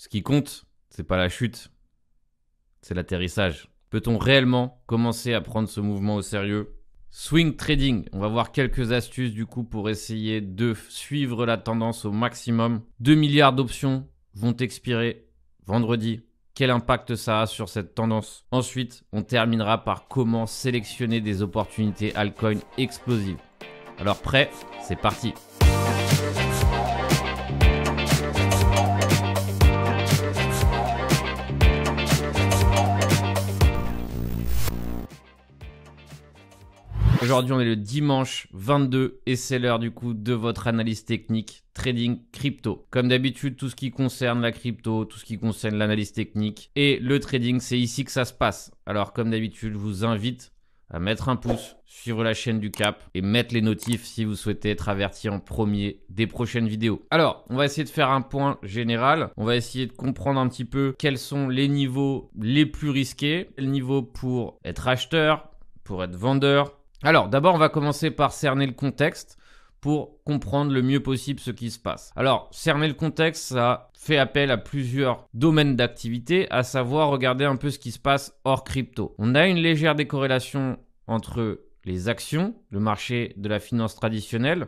Ce qui compte, c'est pas la chute, c'est l'atterrissage. Peut-on réellement commencer à prendre ce mouvement au sérieux? Swing trading, on va voir quelques astuces du coup pour essayer de suivre la tendance au maximum. 2 milliards d'options vont expirer vendredi. Quel impact ça a sur cette tendance? Ensuite, on terminera par comment sélectionner des opportunités altcoin explosives. Alors prêt? C'est parti! Aujourd'hui, on est le dimanche 22 et c'est l'heure du coup de votre analyse technique trading crypto. Comme d'habitude, tout ce qui concerne la crypto, tout ce qui concerne l'analyse technique et le trading, c'est ici que ça se passe. Alors comme d'habitude, je vous invite à mettre un pouce, suivre la chaîne du Cap et mettre les notifs si vous souhaitez être averti en premier des prochaines vidéos. Alors, on va essayer de faire un point général. On va essayer de comprendre un petit peu quels sont les niveaux les plus risqués, le niveau pour être acheteur, pour être vendeur. Alors, d'abord, on va commencer par cerner le contexte pour comprendre le mieux possible ce qui se passe. Alors, cerner le contexte, ça fait appel à plusieurs domaines d'activité, à savoir regarder un peu ce qui se passe hors crypto. On a une légère décorrélation entre les actions, le marché de la finance traditionnelle,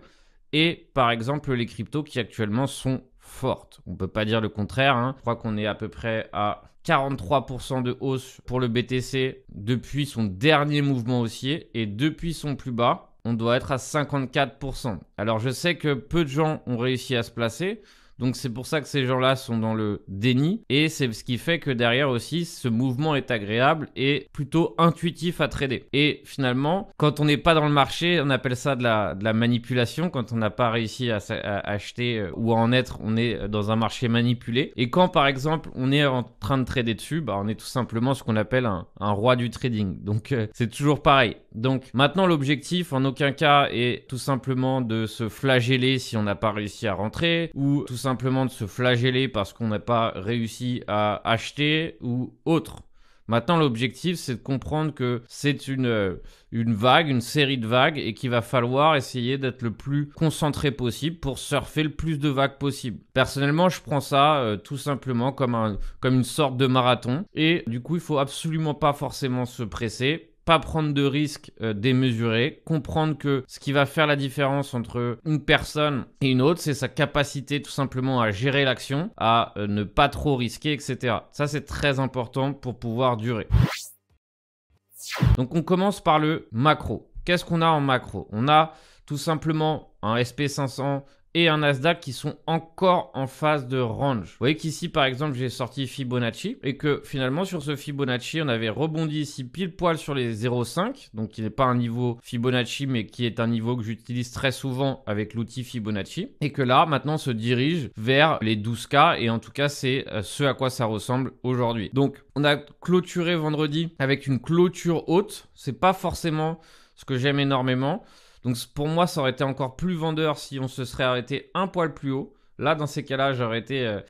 et par exemple les cryptos qui actuellement sont fortes. On ne peut pas dire le contraire, hein. Je crois qu'on est à peu près à 43% de hausse pour le BTC depuis son dernier mouvement haussier et depuis son plus bas, on doit être à 54%. Alors je sais que peu de gens ont réussi à se placer, donc c'est pour ça que ces gens-là sont dans le déni et c'est ce qui fait que derrière aussi ce mouvement est agréable et plutôt intuitif à trader. Et finalement, quand on n'est pas dans le marché, on appelle ça de la manipulation. Quand on n'a pas réussi à acheter ou à en être, on est dans un marché manipulé. Et quand par exemple on est en train de trader dessus, on est tout simplement ce qu'on appelle un roi du trading. Donc c'est toujours pareil. Donc maintenant l'objectif en aucun cas est tout simplement de se flageller si on n'a pas réussi à rentrer ou tout simplement de se flageller parce qu'on n'a pas réussi à acheter ou autre. Maintenant, l'objectif, c'est de comprendre que c'est une vague, une série de vagues et qu'il va falloir essayer d'être le plus concentré possible pour surfer le plus de vagues possible. Personnellement, je prends ça tout simplement comme une sorte de marathon et du coup, il ne faut absolument pas forcément se presser. Pas prendre de risques démesurés, comprendre que ce qui va faire la différence entre une personne et une autre, c'est sa capacité tout simplement à gérer l'action, à ne pas trop risquer, etc. Ça, c'est très important pour pouvoir durer. Donc, on commence par le macro. Qu'est-ce qu'on a en macro? On a tout simplement un SP500 et un Nasdaq qui sont encore en phase de range. Vous voyez qu'ici, par exemple, j'ai sorti Fibonacci et que finalement, sur ce Fibonacci, on avait rebondi ici pile poil sur les 0,5, donc qui n'est pas un niveau Fibonacci, mais qui est un niveau que j'utilise très souvent avec l'outil Fibonacci. Et que là, maintenant, on se dirige vers les 12K et en tout cas, c'est ce à quoi ça ressemble aujourd'hui. Donc, on a clôturé vendredi avec une clôture haute. C'est pas forcément ce que j'aime énormément. Donc pour moi, ça aurait été encore plus vendeur si on se serait arrêté un poil plus haut. Là, dans ces cas-là, j'aurais été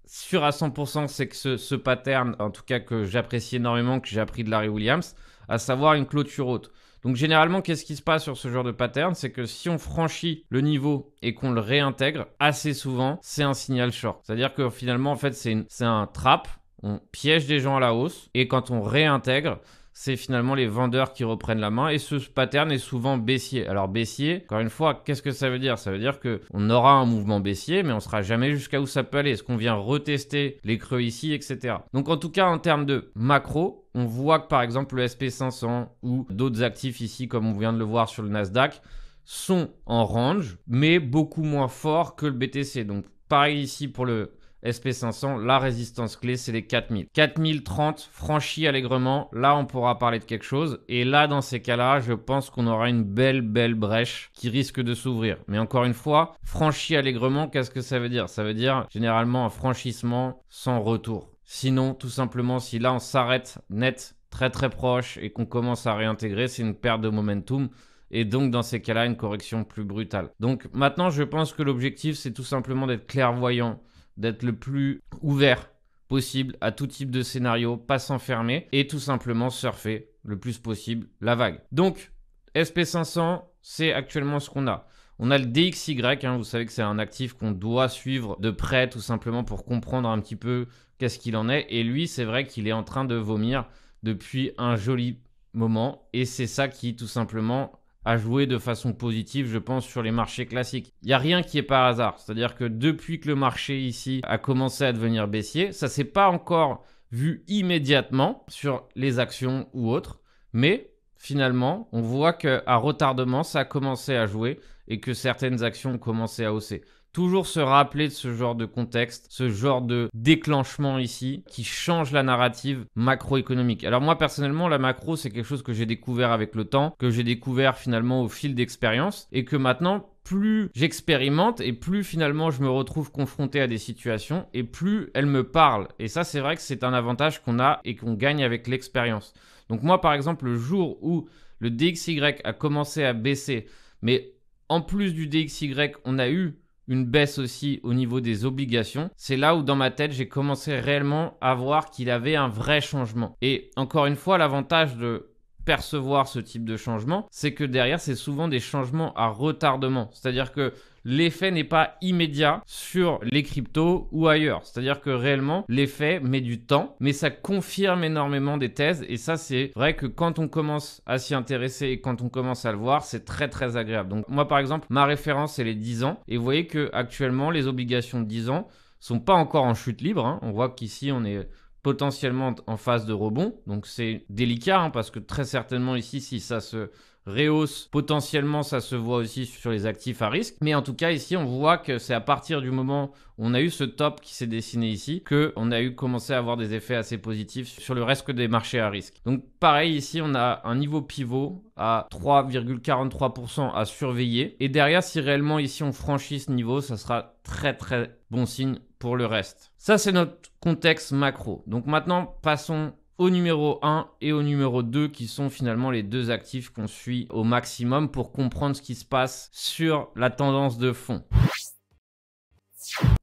sûr à 100%, c'est que ce pattern, en tout cas que j'apprécie énormément, que j'ai appris de Larry Williams, à savoir une clôture haute. Donc généralement, qu'est-ce qui se passe sur ce genre de pattern? C'est que si on franchit le niveau et qu'on le réintègre, assez souvent, c'est un signal short. C'est-à-dire que finalement, en fait, c'est un trap. On piège des gens à la hausse et quand on réintègre, c'est finalement les vendeurs qui reprennent la main et ce pattern est souvent baissier. Alors baissier, encore une fois, qu'est-ce que ça veut dire? Ça veut dire qu'on aura un mouvement baissier, mais on ne sera jamais jusqu'à où ça peut aller. Est-ce qu'on vient retester les creux ici, etc. Donc en tout cas, en termes de macro, on voit que par exemple le SP500 ou d'autres actifs ici, comme on vient de le voir sur le Nasdaq, sont en range, mais beaucoup moins forts que le BTC. Donc pareil ici pour le SP500, la résistance clé, c'est les 4000. 4030 franchi allègrement, là on pourra parler de quelque chose. Et là, dans ces cas-là, je pense qu'on aura une belle brèche qui risque de s'ouvrir. Mais encore une fois, franchi allègrement, qu'est-ce que ça veut dire? Ça veut dire généralement un franchissement sans retour. Sinon, tout simplement, si là on s'arrête net, très proche et qu'on commence à réintégrer, c'est une perte de momentum. Et donc, dans ces cas-là, une correction plus brutale. Donc maintenant, je pense que l'objectif, c'est tout simplement d'être clairvoyant, d'être le plus ouvert possible à tout type de scénario, pas s'enfermer et tout simplement surfer le plus possible la vague. Donc, SP500, c'est actuellement ce qu'on a. On a le DXY, hein, vous savez que c'est un actif qu'on doit suivre de près tout simplement pour comprendre un petit peu qu'est-ce qu'il en est. Et lui, c'est vrai qu'il est en train de vomir depuis un joli moment. Et c'est ça qui, tout simplement, a joué de façon positive, je pense, sur les marchés classiques. Il n'y a rien qui est par hasard. C'est-à-dire que depuis que le marché ici a commencé à devenir baissier, ça ne s'est pas encore vu immédiatement sur les actions ou autres. Mais finalement, on voit qu'à retardement, ça a commencé à jouer et que certaines actions ont commencé à hausser. Toujours se rappeler de ce genre de contexte, ce genre de déclenchement ici qui change la narrative macroéconomique. Alors moi personnellement, la macro, c'est quelque chose que j'ai découvert avec le temps, que j'ai découvert finalement au fil d'expérience et que maintenant, plus j'expérimente et plus finalement je me retrouve confronté à des situations et plus elles me parlent. Et ça, c'est vrai que c'est un avantage qu'on a et qu'on gagne avec l'expérience. Donc moi, par exemple, le jour où le DXY a commencé à baisser, mais en plus du DXY, on a eu une baisse aussi au niveau des obligations. C'est là où dans ma tête, j'ai commencé réellement à voir qu'il avait un vrai changement. Et encore une fois, l'avantage de percevoir ce type de changement, c'est que derrière, c'est souvent des changements à retardement. C'est-à-dire que l'effet n'est pas immédiat sur les cryptos ou ailleurs. C'est-à-dire que réellement, l'effet met du temps, mais ça confirme énormément des thèses. Et ça, c'est vrai que quand on commence à s'y intéresser et quand on commence à le voir, c'est très très agréable. Donc moi, par exemple, ma référence, c'est les 10 ans. Et vous voyez qu'actuellement, les obligations de 10 ans sont pas encore en chute libre, hein. On voit qu'ici, on est potentiellement en phase de rebond. Donc c'est délicat, hein, parce que très certainement ici, si ça se rehausse, potentiellement ça se voit aussi sur les actifs à risque. Mais en tout cas ici, on voit que c'est à partir du moment où on a eu ce top qui s'est dessiné ici qu'on a commencé à avoir des effets assez positifs sur le reste des marchés à risque. Donc pareil ici, on a un niveau pivot à 3,43% à surveiller. Et derrière, si réellement ici on franchit ce niveau, ça sera très très bon signe pour le reste. Ça, c'est notre contexte macro. Donc maintenant, passons au numéro 1 et au numéro 2 qui sont finalement les deux actifs qu'on suit au maximum pour comprendre ce qui se passe sur la tendance de fond.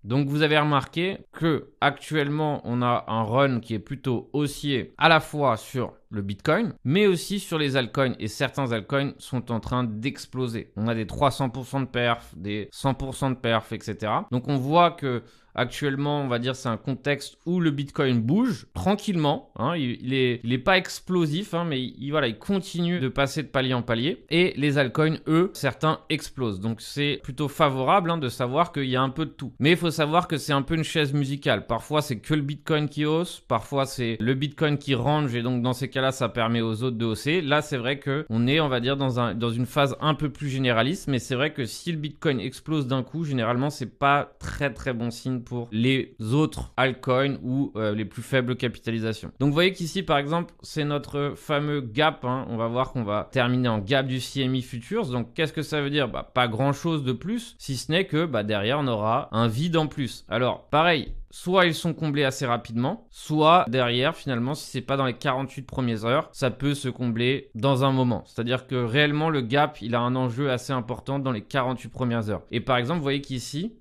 Donc vous avez remarqué que actuellement on a un run qui est plutôt haussier à la fois sur le Bitcoin mais aussi sur les altcoins et certains altcoins sont en train d'exploser. On a des 300% de perf, des 100% de perf, etc. Donc on voit que actuellement, on va dire, c'est un contexte où le Bitcoin bouge tranquillement. Hein, il est pas explosif, hein, mais voilà, il continue de passer de palier en palier. Et les altcoins, eux, certains explosent. Donc c'est plutôt favorable, hein, de savoir qu'il y a un peu de tout. Mais il faut savoir que c'est un peu une chaise musicale. Parfois, c'est que le Bitcoin qui hausse. Parfois, c'est le Bitcoin qui range. Et donc, dans ces cas-là, ça permet aux autres de hausser. Là, c'est vrai qu'on est, on va dire, dans une phase un peu plus généraliste. Mais c'est vrai que si le Bitcoin explose d'un coup, généralement, c'est pas très très bon signe pour les autres altcoins ou les plus faibles capitalisations. Donc vous voyez qu'ici par exemple c'est notre fameux gap, hein. On va voir qu'on va terminer en gap du CME Futures. Donc qu'est-ce que ça veut dire? Pas grand chose de plus, si ce n'est que derrière on aura un vide en plus. Alors pareil, soit ils sont comblés assez rapidement, soit derrière finalement si c'est pas dans les 48 premières heures, ça peut se combler dans un moment. C'est-à-dire que réellement le gap il a un enjeu assez important dans les 48 premières heures. Et par exemple vous voyez qu'ici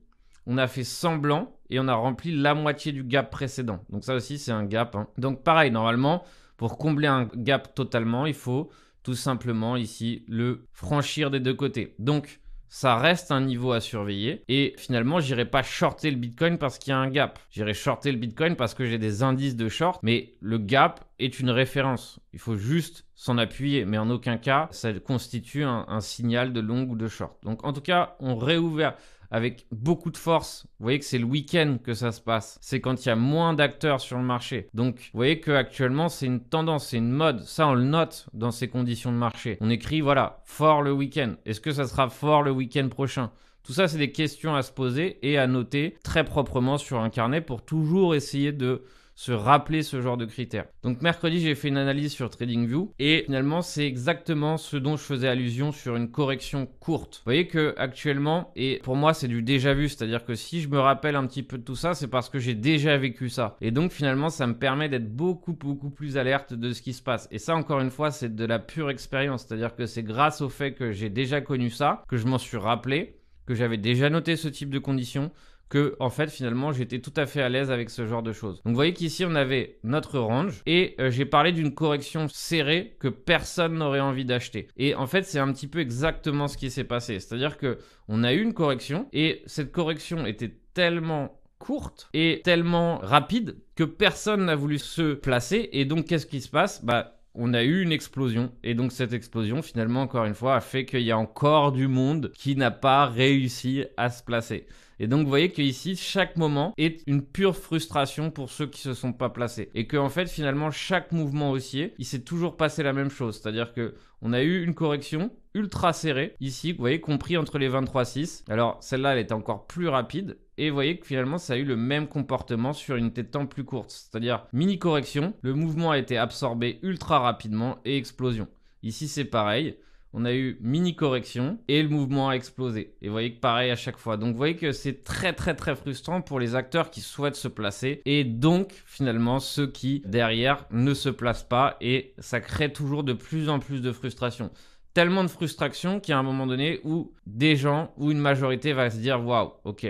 on a fait semblant et on a rempli la moitié du gap précédent. Donc ça aussi, c'est un gap, hein. Donc pareil, normalement, pour combler un gap totalement, il faut tout simplement ici le franchir des deux côtés. Donc ça reste un niveau à surveiller. Et finalement, j'irai pas shorter le Bitcoin parce qu'il y a un gap. J'irai shorter le Bitcoin parce que j'ai des indices de short. Mais le gap est une référence. Il faut juste s'en appuyer. Mais en aucun cas, ça constitue un signal de long ou de short. Donc en tout cas, on réouvert avec beaucoup de force. Vous voyez que c'est le week-end que ça se passe. C'est quand il y a moins d'acteurs sur le marché. Donc, vous voyez qu'actuellement, c'est une tendance, c'est une mode. Ça, on le note dans ces conditions de marché. On écrit, voilà, fort le week-end. Est-ce que ça sera fort le week-end prochain? Tout ça, c'est des questions à se poser et à noter très proprement sur un carnet pour toujours essayer de se rappeler ce genre de critères. Donc mercredi, j'ai fait une analyse sur TradingView et finalement, c'est exactement ce dont je faisais allusion sur une correction courte. Vous voyez que actuellement, et pour moi, c'est du déjà vu, c'est-à-dire que si je me rappelle un petit peu de tout ça, c'est parce que j'ai déjà vécu ça. Et donc finalement, ça me permet d'être beaucoup plus alerte de ce qui se passe. Et ça, encore une fois, c'est de la pure expérience, c'est-à-dire que c'est grâce au fait que j'ai déjà connu ça, que je m'en suis rappelé, que j'avais déjà noté ce type de conditions, que en fait finalement j'étais tout à fait à l'aise avec ce genre de choses. Donc vous voyez qu'ici on avait notre range et j'ai parlé d'une correction serrée que personne n'aurait envie d'acheter. Et en fait c'est un petit peu exactement ce qui s'est passé. C'est-à-dire que on a eu une correction et cette correction était tellement courte et tellement rapide que personne n'a voulu se placer. Et donc qu'est-ce qui se passe? On a eu une explosion et donc cette explosion finalement encore une fois a fait qu'il y a encore du monde qui n'a pas réussi à se placer. Et donc vous voyez qu'ici chaque moment est une pure frustration pour ceux qui se sont pas placés et que en fait finalement chaque mouvement haussier il s'est toujours passé la même chose, c'est-à-dire que on a eu une correction ultra serrée ici, vous voyez, compris entre les 23,6. Alors celle-là elle était encore plus rapide. Et vous voyez que finalement, ça a eu le même comportement sur une unité de temps plus courte. C'est-à-dire mini correction, le mouvement a été absorbé ultra rapidement et explosion. Ici, c'est pareil. On a eu mini correction et le mouvement a explosé. Et vous voyez que pareil à chaque fois. Donc vous voyez que c'est très très très frustrant pour les acteurs qui souhaitent se placer. Et donc finalement, ceux qui derrière ne se placent pas. Et ça crée toujours de plus en plus de frustration. Tellement de frustration qu'il y a un moment donné où des gens ou une majorité va se dire « Waouh, ok ».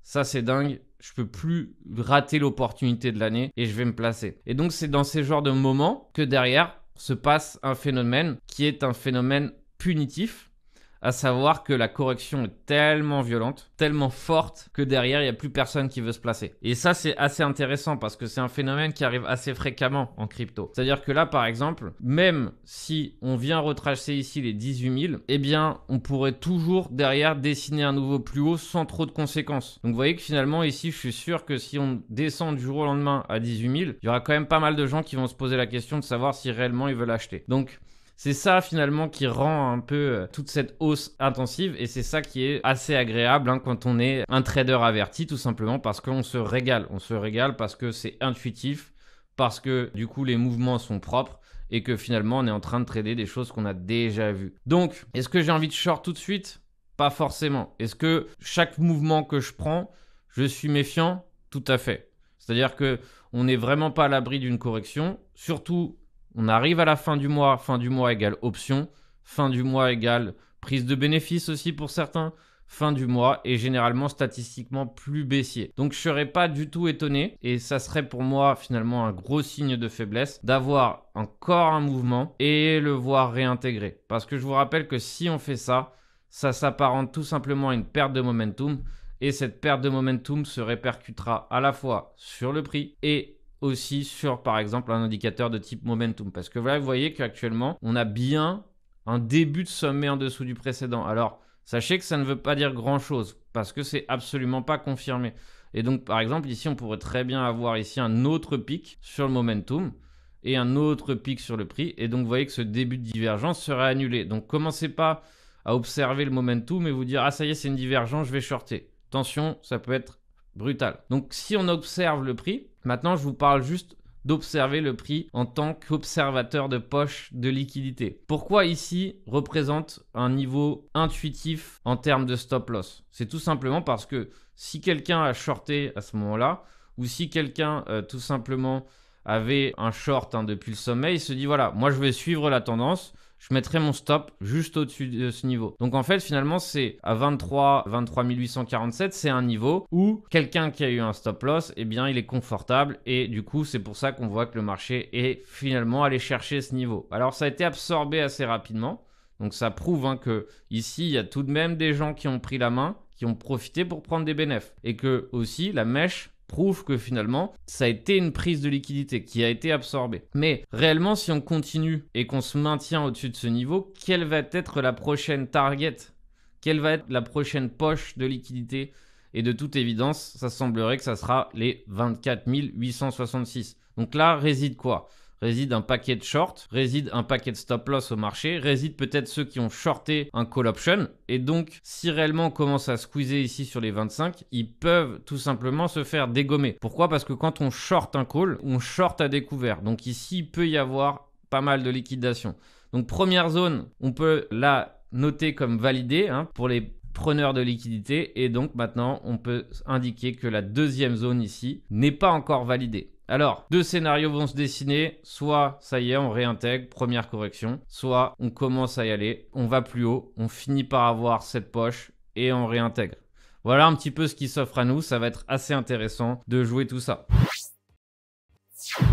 Ça, c'est dingue. Je peux plus rater l'opportunité de l'année et je vais me placer. Et donc, c'est dans ces genres de moments que derrière se passe un phénomène qui est un phénomène punitif, à savoir que la correction est tellement violente, tellement forte que derrière, il n'y a plus personne qui veut se placer. Et ça, c'est assez intéressant parce que c'est un phénomène qui arrive assez fréquemment en crypto. C'est-à-dire que là, par exemple, même si on vient retracer ici les 18 000, eh bien, on pourrait toujours derrière dessiner un nouveau plus haut sans trop de conséquences. Donc, vous voyez que finalement, ici, je suis sûr que si on descend du jour au lendemain à 18 000, il y aura quand même pas mal de gens qui vont se poser la question de savoir si réellement ils veulent acheter. Donc, c'est ça finalement qui rend un peu toute cette hausse intensive et c'est ça qui est assez agréable quand on est un trader averti, tout simplement parce qu'on se régale. On se régale parce que c'est intuitif, parce que du coup les mouvements sont propres et que finalement on est en train de trader des choses qu'on a déjà vues. Donc, est-ce que j'ai envie de short tout de suite? Pas forcément. Est-ce que chaque mouvement que je prends, je suis méfiant? Tout à fait. C'est-à-dire qu'on n'est vraiment pas à l'abri d'une correction, surtout. On arrive à la fin du mois égale option, fin du mois égale prise de bénéfice aussi pour certains, fin du mois est généralement statistiquement plus baissier. Donc je ne serais pas du tout étonné et ça serait pour moi finalement un gros signe de faiblesse d'avoir encore un mouvement et le voir réintégrer. Parce que je vous rappelle que si on fait ça, ça s'apparente tout simplement à une perte de momentum et cette perte de momentum se répercutera à la fois sur le prix et aussi sur par exemple un indicateur de type momentum parce que là vous voyez qu'actuellement on a bien un début de sommet en dessous du précédent. Alors sachez que ça ne veut pas dire grand chose parce que c'est absolument pas confirmé et donc par exemple ici on pourrait très bien avoir ici un autre pic sur le momentum et un autre pic sur le prix et donc vous voyez que ce début de divergence serait annulé. Donc commencez pas à observer le momentum et vous dire ah ça y est c'est une divergence, je vais shorter. Attention, ça peut être brutal. Donc si on observe le prix, maintenant je vous parle juste d'observer le prix en tant qu'observateur de poche de liquidité. Pourquoi ici représente un niveau intuitif en termes de stop loss? C'est tout simplement parce que si quelqu'un a shorté à ce moment-là, ou si quelqu'un tout simplement avait un short depuis le sommet, il se dit voilà, moi je vais suivre la tendance, je mettrai mon stop juste au-dessus de ce niveau. Donc en fait, finalement, c'est à 23 847, c'est un niveau où quelqu'un qui a eu un stop loss, eh bien, il est confortable. Et du coup, c'est pour ça qu'on voit que le marché est finalement allé chercher ce niveau. Alors, ça a été absorbé assez rapidement. Donc ça prouve que ici, il y a tout de même des gens qui ont pris la main, qui ont profité pour prendre des bénéfices. Et que aussi, la mèche prouve que finalement, ça a été une prise de liquidité qui a été absorbée. Mais réellement, si on continue et qu'on se maintient au-dessus de ce niveau, quelle va être la prochaine target? Quelle va être la prochaine poche de liquidité? Et de toute évidence, ça semblerait que ça sera les 24 866. Donc là, réside quoi? Réside un paquet de short, réside un paquet de stop loss au marché, réside peut-être ceux qui ont shorté un call option. Et donc, si réellement on commence à squeezer ici sur les 25, ils peuvent tout simplement se faire dégommer. Pourquoi? Parce que quand on short un call, on short à découvert. Donc ici, il peut y avoir pas mal de liquidation. Donc première zone, on peut la noter comme validée pour les preneurs de liquidité. Et donc maintenant, on peut indiquer que la deuxième zone ici n'est pas encore validée. Alors, deux scénarios vont se dessiner, soit ça y est, on réintègre, première correction, soit on commence à y aller, on va plus haut, on finit par avoir cette poche et on réintègre. Voilà un petit peu ce qui s'offre à nous. Ça va être assez intéressant de jouer tout ça.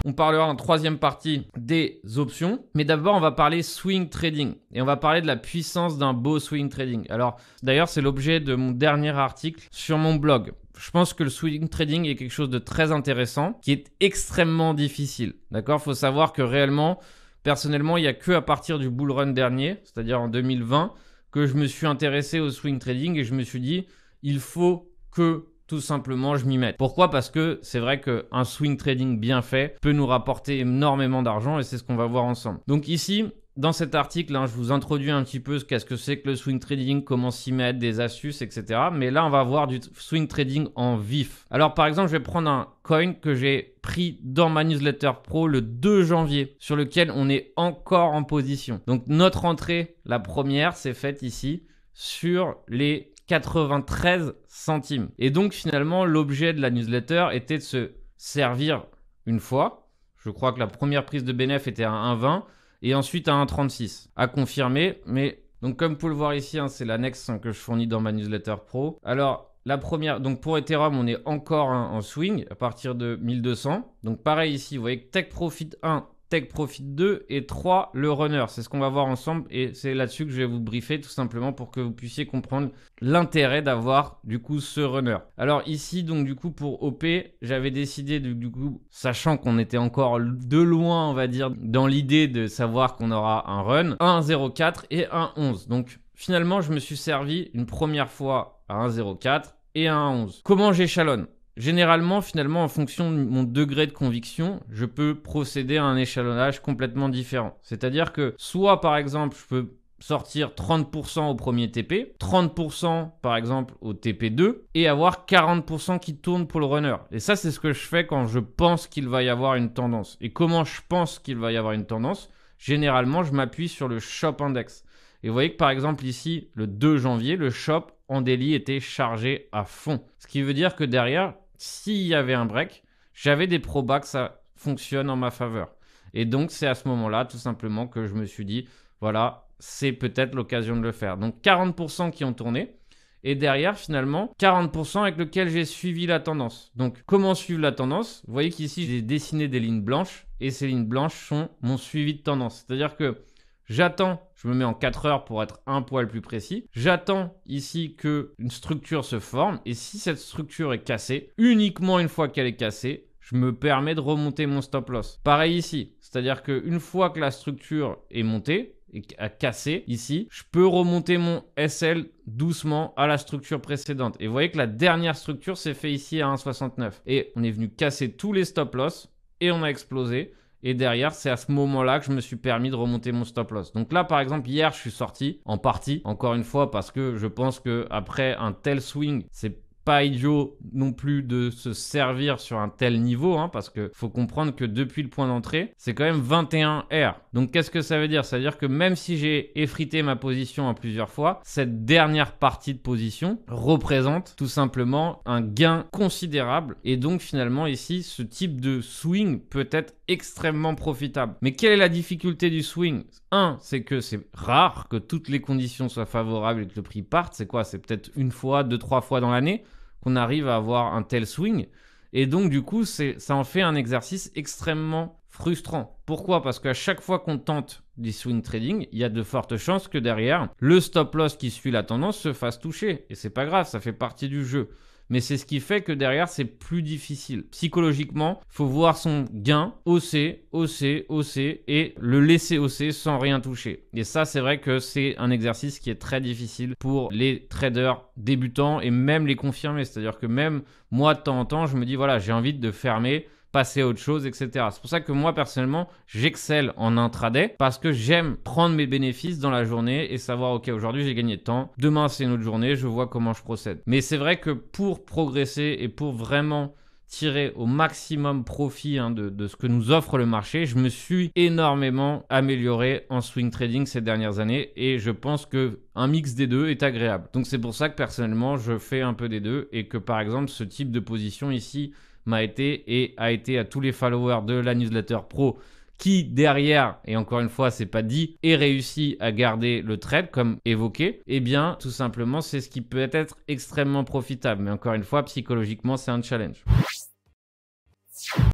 On parlera en troisième partie des options, mais d'abord on va parler swing trading et on va parler de la puissance d'un beau swing trading. Alors d'ailleurs c'est l'objet de mon dernier article sur mon blog. Je pense que le swing trading est quelque chose de très intéressant qui est extrêmement difficile. D'accord, faut savoir que réellement, personnellement, il n'y a que à partir du bull run dernier, c'est-à-dire en 2020, que je me suis intéressé au swing trading et je me suis dit il faut que tout simplement je m'y mette. Pourquoi? Parce que c'est vrai qu'un swing trading bien fait peut nous rapporter énormément d'argent et c'est ce qu'on va voir ensemble. Donc ici, dans cet article, je vous introduis un petit peu qu'est-ce que c'est que le swing trading, comment s'y mettre, des astuces, etc. Mais là, on va voir du swing trading en vif. Alors par exemple, je vais prendre un coin que j'ai pris dans ma newsletter pro le 2 janvier, sur lequel on est encore en position. Donc notre entrée, la première, c'est faite ici sur les 93 centimes. Et donc finalement, l'objet de la newsletter était de se servir une fois. Je crois que la première prise de bénéf était à 1,20 et ensuite à 1,36. À confirmer, mais donc comme vous pouvez le voir ici, c'est l'annexe que je fournis dans ma newsletter pro. Alors la première, donc pour Ethereum, on est encore en swing à partir de 1200. Donc pareil ici, vous voyez que Take Profit 1, Take Profit 2 et 3, le runner. C'est ce qu'on va voir ensemble et c'est là-dessus que je vais vous briefer tout simplement pour que vous puissiez comprendre l'intérêt d'avoir du coup ce runner. Alors ici donc du coup pour OP, j'avais décidé du coup, sachant qu'on était encore de loin on va dire dans l'idée de savoir qu'on aura un run, 1,04 et 1,11. Donc finalement je me suis servi une première fois à 1,04 et à 1,11. Comment j'échelonne? Généralement, finalement, en fonction de mon degré de conviction, je peux procéder à un échelonnage complètement différent. C'est-à-dire que soit, par exemple, je peux sortir 30% au premier TP, 30% par exemple au TP2 et avoir 40% qui tournent pour le runner. Et ça, c'est ce que je fais quand je pense qu'il va y avoir une tendance. Et comment je pense qu'il va y avoir une tendance? Généralement, je m'appuie sur le Shop Index. Et vous voyez que par exemple ici, le 2 janvier, le Shop en daily était chargé à fond. Ce qui veut dire que derrière, s'il y avait un break, j'avais des probas que ça fonctionne en ma faveur. Et donc, c'est à ce moment-là, tout simplement, que je me suis dit, voilà, c'est peut-être l'occasion de le faire. Donc, 40% qui ont tourné. Et derrière, finalement, 40% avec lequel j'ai suivi la tendance. Donc, comment suivre la tendance? Vous voyez qu'ici, j'ai dessiné des lignes blanches. Et ces lignes blanches sont mon suivi de tendance. C'est-à-dire que j'attends, je me mets en 4 heures pour être un poil plus précis. J'attends ici qu'une structure se forme. Et si cette structure est cassée, uniquement une fois qu'elle est cassée, je me permets de remonter mon stop loss. Pareil ici. C'est-à-dire qu'une fois que la structure est montée et a cassé ici, je peux remonter mon SL doucement à la structure précédente. Et vous voyez que la dernière structure s'est fait ici à 1,69. Et on est venu casser tous les stop loss et on a explosé. Et derrière, c'est à ce moment-là que je me suis permis de remonter mon stop loss. Donc là, par exemple, hier, je suis sorti en partie, encore une fois, parce que je pense qu'après un tel swing, c'est pas idiot non plus de se servir sur un tel niveau, parce qu'il faut comprendre que depuis le point d'entrée, c'est quand même 21 R. Donc qu'est-ce que ça veut dire? Ça veut dire que même si j'ai effrité ma position en plusieurs fois, cette dernière partie de position représente tout simplement un gain considérable. Et donc finalement ici, ce type de swing peut être extrêmement profitable. Mais quelle est la difficulté du swing? Un, c'est que c'est rare que toutes les conditions soient favorables et que le prix parte. C'est quoi? C'est peut-être une fois, 2-3 fois dans l'année qu'on arrive à avoir un tel swing. Et donc, du coup, ça en fait un exercice extrêmement frustrant. Pourquoi? Parce qu'à chaque fois qu'on tente du swing trading, il y a de fortes chances que derrière, le stop loss qui suit la tendance se fasse toucher. Et c'est pas grave, ça fait partie du jeu. Mais c'est ce qui fait que derrière, c'est plus difficile. Psychologiquement, il faut voir son gain hausser, hausser, hausser et le laisser hausser sans rien toucher. Et ça, c'est vrai que c'est un exercice qui est très difficile pour les traders débutants et même les confirmés. C'est-à-dire que même moi, de temps en temps, je me dis, voilà, j'ai envie de fermer, passer à autre chose, etc. C'est pour ça que moi, personnellement, j'excelle en intraday parce que j'aime prendre mes bénéfices dans la journée et savoir, ok, aujourd'hui, j'ai gagné de temps. Demain, c'est une autre journée, je vois comment je procède. Mais c'est vrai que pour progresser et pour vraiment tirer au maximum profit de ce que nous offre le marché, je me suis énormément amélioré en swing trading ces dernières années et je pense qu'un mix des deux est agréable. Donc, c'est pour ça que personnellement, je fais un peu des deux et que par exemple, ce type de position ici, m'a été et a été à tous les followers de la newsletter pro qui derrière, et encore une fois, c'est pas dit, ait réussi à garder le trade comme évoqué, eh bien, tout simplement, c'est ce qui peut être extrêmement profitable. Mais encore une fois, psychologiquement, c'est un challenge.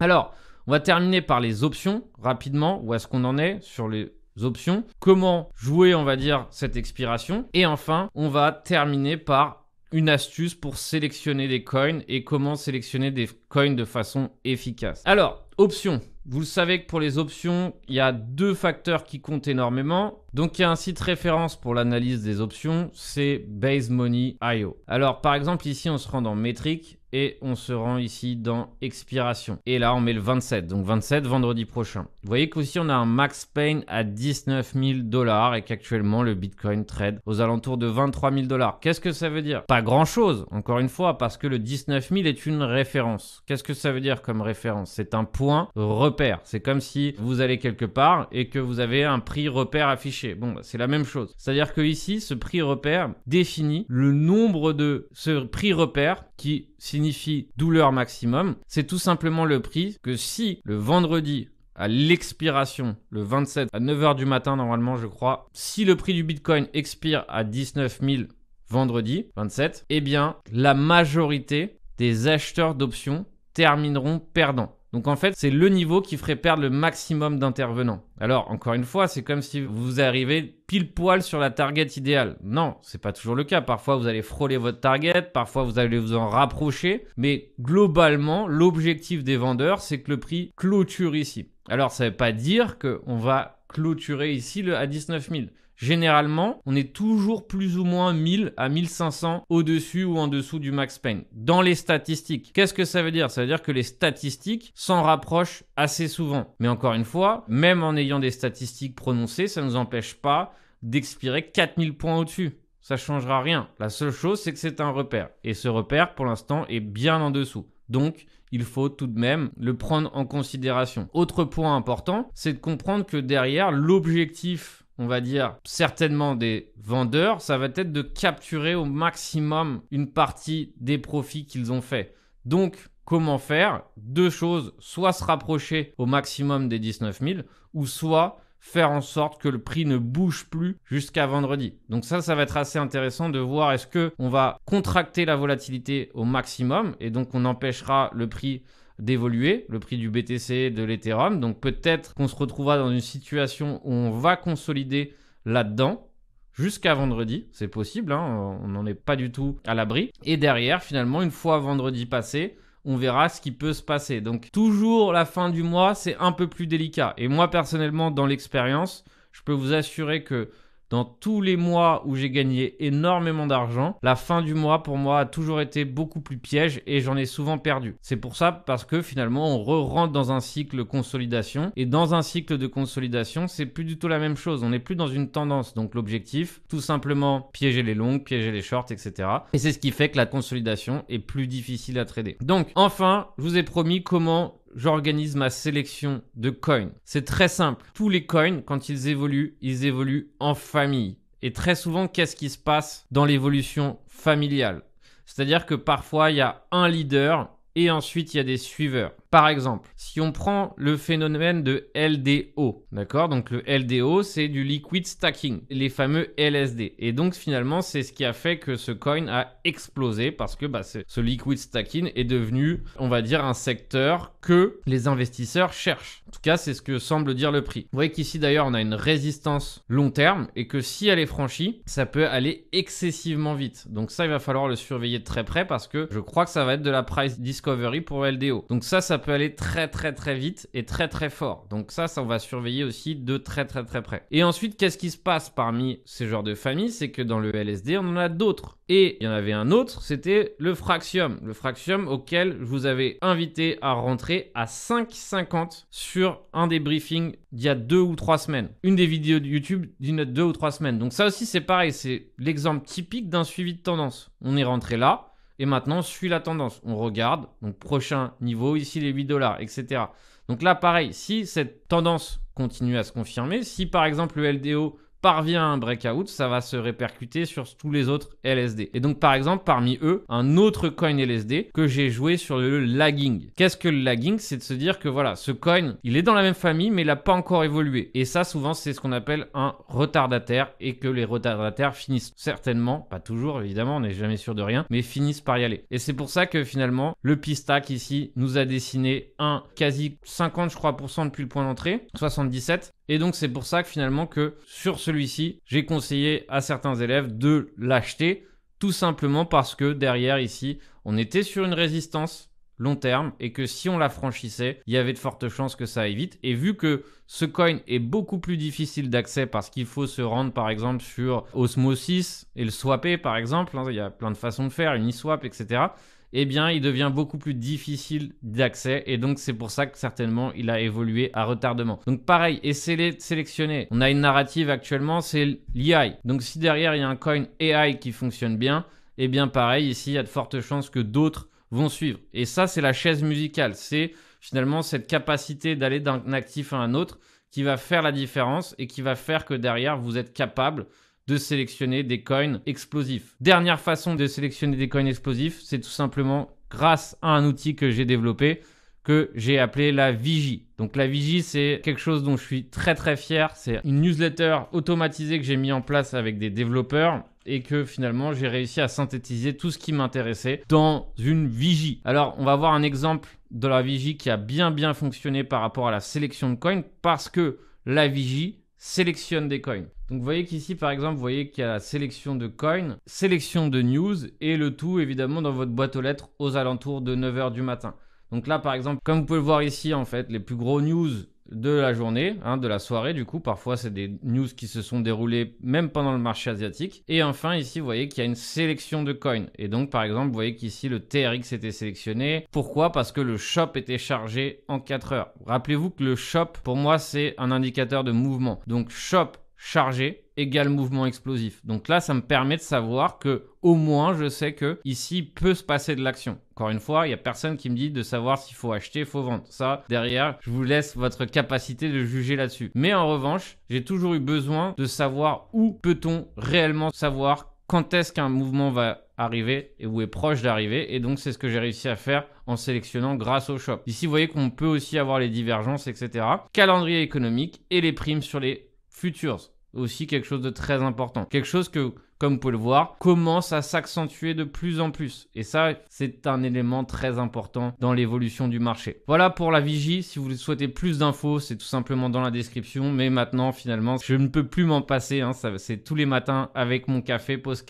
Alors, on va terminer par les options rapidement. Où est-ce qu'on en est sur les options? Comment jouer, on va dire, cette expiration? Et enfin, on va terminer par une astuce pour sélectionner des coins et comment sélectionner des coins de façon efficace. Alors, options. Vous le savez que pour les options, il y a deux facteurs qui comptent énormément. Donc, il y a un site référence pour l'analyse des options, c'est basemoney.io. Alors, par exemple, ici, on se rend dans métriques et on se rend ici dans expiration. Et là, on met le 27, donc 27 vendredi prochain. Vous voyez qu'aussi, on a un max pain à 19 000 $ et qu'actuellement, le Bitcoin trade aux alentours de 23 000 $. Qu'est-ce que ça veut dire? Pas grand-chose, encore une fois, parce que le 19 000 est une référence. Qu'est-ce que ça veut dire comme référence? C'est un point repère. C'est comme si vous allez quelque part et que vous avez un prix repère affiché. Bon, bah, c'est la même chose. C'est-à-dire que ici, ce prix repère définit le nombre de ce prix repère qui signifie douleur maximum. C'est tout simplement le prix que si le vendredi à l'expiration, le 27 à 9 h du matin normalement je crois, si le prix du Bitcoin expire à 19 000 vendredi 27, eh bien la majorité des acheteurs d'options termineront perdants. Donc en fait, c'est le niveau qui ferait perdre le maximum d'intervenants. Alors, encore une fois, c'est comme si vous arrivez pile poil sur la target idéale. Non, c'est pas toujours le cas. Parfois, vous allez frôler votre target, parfois, vous allez vous en rapprocher. Mais globalement, l'objectif des vendeurs, c'est que le prix clôture ici. Alors, ça ne veut pas dire qu'on va clôturer ici à 19 000. Généralement, on est toujours plus ou moins 1000 à 1500 au-dessus ou en dessous du max pain. Dans les statistiques. Qu'est-ce que ça veut dire? Ça veut dire que les statistiques s'en rapprochent assez souvent. Mais encore une fois, même en ayant des statistiques prononcées, ça ne nous empêche pas d'expirer 4000 points au-dessus. Ça ne changera rien. La seule chose, c'est que c'est un repère. Et ce repère, pour l'instant, est bien en dessous. Donc, il faut tout de même le prendre en considération. Autre point important, c'est de comprendre que derrière, l'objectif, on va dire, certainement des vendeurs, ça va être de capturer au maximum une partie des profits qu'ils ont fait. Donc, comment faire? Deux choses, soit se rapprocher au maximum des 19 000, ou soit faire en sorte que le prix ne bouge plus jusqu'à vendredi. Donc ça va être assez intéressant de voir est-ce qu'on va contracter la volatilité au maximum et donc on empêchera le prix d'évoluer, le prix du BTC, de l'Ethereum. Donc peut-être qu'on se retrouvera dans une situation où on va consolider là-dedans jusqu'à vendredi. C'est possible, hein, on n'en est pas du tout à l'abri. Et derrière, finalement, une fois vendredi passé, on verra ce qui peut se passer. Donc toujours la fin du mois, c'est un peu plus délicat. Et moi, personnellement, dans l'expérience, je peux vous assurer que dans tous les mois où j'ai gagné énormément d'argent, la fin du mois pour moi a toujours été beaucoup plus piège et j'en ai souvent perdu. C'est pour ça parce que finalement on rentre dans un cycle de consolidation et dans un cycle de consolidation, c'est plus du tout la même chose. On n'est plus dans une tendance. Donc l'objectif, tout simplement piéger les longues, piéger les shorts, etc. Et c'est ce qui fait que la consolidation est plus difficile à trader. Donc enfin, je vous ai promis comment j'organise ma sélection de coins. C'est très simple. Tous les coins, quand ils évoluent en famille. Et très souvent, qu'est-ce qui se passe dans l'évolution familiale? C'est-à-dire que parfois, il y a un leader et ensuite, il y a des suiveurs. Par exemple, si on prend le phénomène de LDO, d'accord? Donc le LDO, c'est du liquid stacking, les fameux LSD. Et donc finalement, c'est ce qui a fait que ce coin a explosé parce que ce liquid stacking est devenu, on va dire, un secteur que les investisseurs cherchent. En tout cas, c'est ce que semble dire le prix. Vous voyez qu'ici d'ailleurs, on a une résistance long terme et que si elle est franchie, ça peut aller excessivement vite. Donc ça, il va falloir le surveiller de très près parce que je crois que ça va être de la price discovery pour LDO. Donc ça peut aller très vite et très fort. Donc ça on va surveiller aussi de très près. Et ensuite, qu'est-ce qui se passe parmi ces genres de familles? C'est que dans le LSD, on en a d'autres. Et il y en avait un autre, c'était le Fraxium. Le Fraxium auquel je vous avais invité à rentrer à 5,50 sur un des briefings d'il y a 2 ou 3 semaines. Une des vidéos de YouTube d'une 2 ou 3 semaines. Donc ça aussi, c'est pareil. C'est l'exemple typique d'un suivi de tendance. On est rentré là. Et maintenant, on suit la tendance. On regarde. Donc, prochain niveau, ici, les 8 $, etc. Donc là, pareil, si cette tendance continue à se confirmer, si par exemple le LDO parvient à un breakout, ça va se répercuter sur tous les autres LSD. Et donc par exemple, parmi eux, un autre coin LSD que j'ai joué sur le lagging. Qu'est-ce que le lagging? C'est de se dire que voilà, ce coin, il est dans la même famille, mais il n'a pas encore évolué. Et ça, souvent, c'est ce qu'on appelle un retardataire et que les retardataires finissent certainement, pas toujours évidemment, on n'est jamais sûr de rien, mais finissent par y aller. Et c'est pour ça que finalement, le Pistac ici nous a dessiné un quasi 50, je crois, depuis le point d'entrée, 77. Et donc c'est pour ça que finalement que sur celui-ci, j'ai conseillé à certains élèves de l'acheter, tout simplement parce que derrière ici, on était sur une résistance long terme et que si on la franchissait, il y avait de fortes chances que ça aille vite. Et vu que ce coin est beaucoup plus difficile d'accès parce qu'il faut se rendre par exemple sur Osmosis et le swapper par exemple, hein, il y a plein de façons de faire, Uniswap, etc. Eh bien, il devient beaucoup plus difficile d'accès et donc c'est pour ça que certainement il a évolué à retardement. Donc pareil, essayez de sélectionner. On a une narrative actuellement, c'est l'AI. Donc si derrière il y a un coin AI qui fonctionne bien, eh bien pareil, ici il y a de fortes chances que d'autres vont suivre. Et ça, c'est la chaise musicale. C'est finalement cette capacité d'aller d'un actif à un autre qui va faire la différence et qui va faire que derrière, vous êtes capable de sélectionner des coins explosifs. Dernière façon de sélectionner des coins explosifs, c'est tout simplement grâce à un outil que j'ai développé, que j'ai appelé la Vigie. Donc la Vigie, c'est quelque chose dont je suis très très fier. C'est une newsletter automatisée que j'ai mis en place avec des développeurs et que finalement j'ai réussi à synthétiser tout ce qui m'intéressait dans une Vigie. Alors on va voir un exemple de la Vigie qui a bien fonctionné par rapport à la sélection de coins parce que la Vigie sélectionne des coins. Donc vous voyez qu'ici par exemple, vous voyez qu'il y a la sélection de coins, sélection de news et le tout évidemment dans votre boîte aux lettres aux alentours de 9 h du matin. Donc là par exemple, comme vous pouvez le voir ici en fait, les plus gros news de la journée, de la soirée du coup, parfois c'est des news qui se sont déroulées même pendant le marché asiatique. Et enfin ici vous voyez qu'il y a une sélection de coins. Et donc par exemple vous voyez qu'ici le TRX était sélectionné. Pourquoi? Parce que le shop était chargé en 4 heures. Rappelez-vous que le shop pour moi c'est un indicateur de mouvement. Donc shop chargé égale mouvement explosif. Donc là, ça me permet de savoir que au moins, je sais que ici peut se passer de l'action. Encore une fois, il n'y a personne qui me dit de savoir s'il faut acheter, il faut vendre. Ça, derrière, je vous laisse votre capacité de juger là-dessus. Mais en revanche, j'ai toujours eu besoin de savoir où peut-on réellement savoir quand est-ce qu'un mouvement va arriver et où est proche d'arriver. Et donc, c'est ce que j'ai réussi à faire en sélectionnant grâce au shop. Ici, vous voyez qu'on peut aussi avoir les divergences, etc. Calendrier économique et les primes sur les futures. Aussi quelque chose de très important. Quelque chose que, comme vous pouvez le voir, commence à s'accentuer de plus en plus. Et ça, c'est un élément très important dans l'évolution du marché. Voilà pour la Vigie. Si vous souhaitez plus d'infos, c'est tout simplement dans la description. Mais maintenant, finalement, je ne peux plus m'en passer. C'est tous les matins avec mon café, pause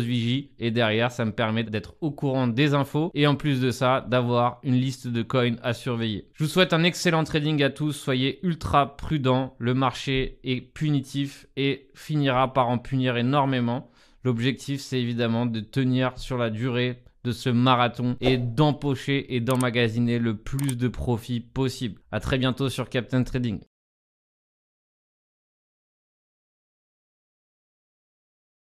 Vigie. Et derrière, ça me permet d'être au courant des infos. Et en plus de ça, d'avoir une liste de coins à surveiller. Je vous souhaite un excellent trading à tous. Soyez ultra prudents. Le marché est punitif et finira par en punir énormément. L'objectif, c'est évidemment de tenir sur la durée de ce marathon et d'empocher et d'emmagasiner le plus de profit possible. À très bientôt sur Captain Trading.